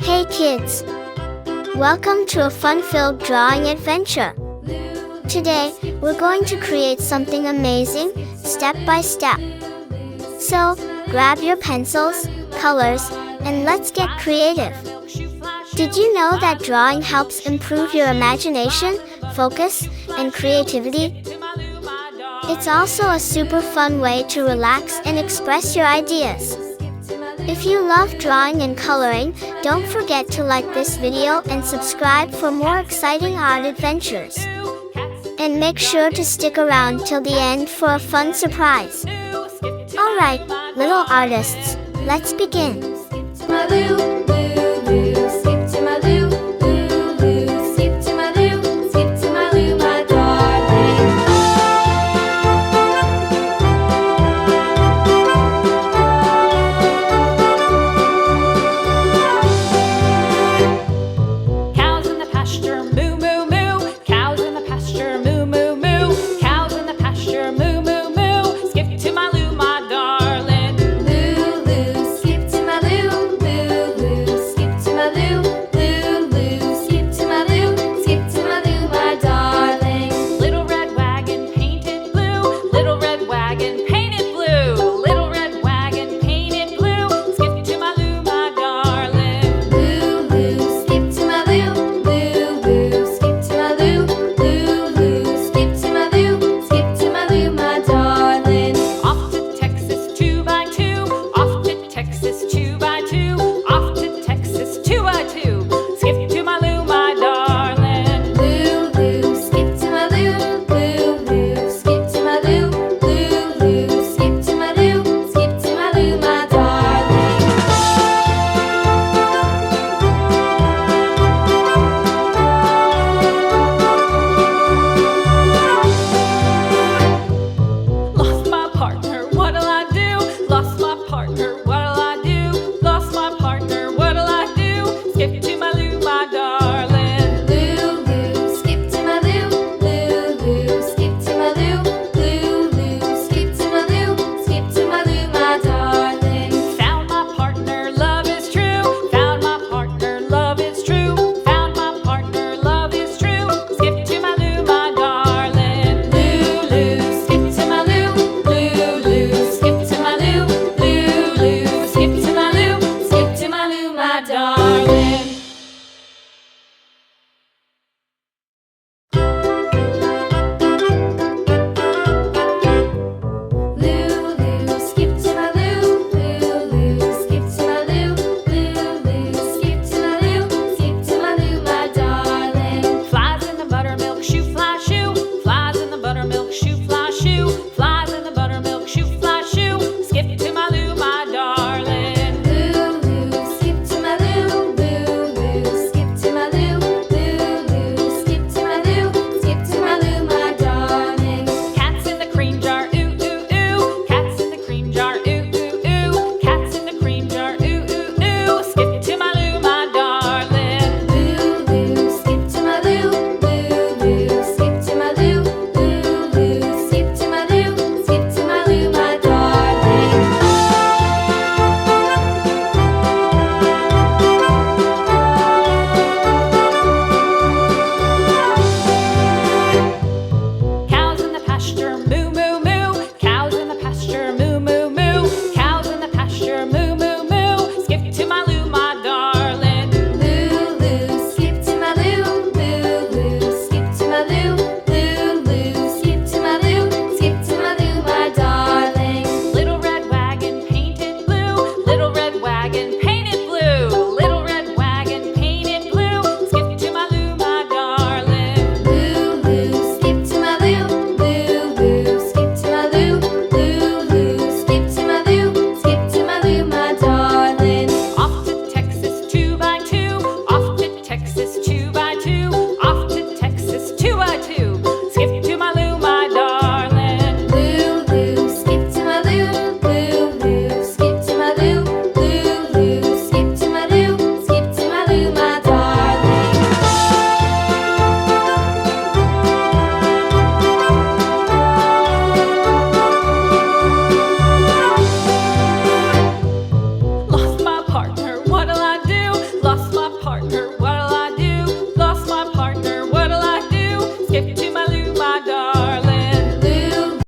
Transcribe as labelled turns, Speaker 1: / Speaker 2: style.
Speaker 1: Hey kids! Welcome to a fun-filled drawing adventure. Today, we're going to create something amazing, step by step. So, grab your pencils, colors, and let's get creative. Did you know that drawing helps improve your imagination, focus, and creativity? It's also a super fun way to relax and express your ideas. If you love drawing and coloring, don't forget to like this video and subscribe for more exciting art adventures. And make sure to stick around till the end for a fun surprise. Alright, little artists, let's begin.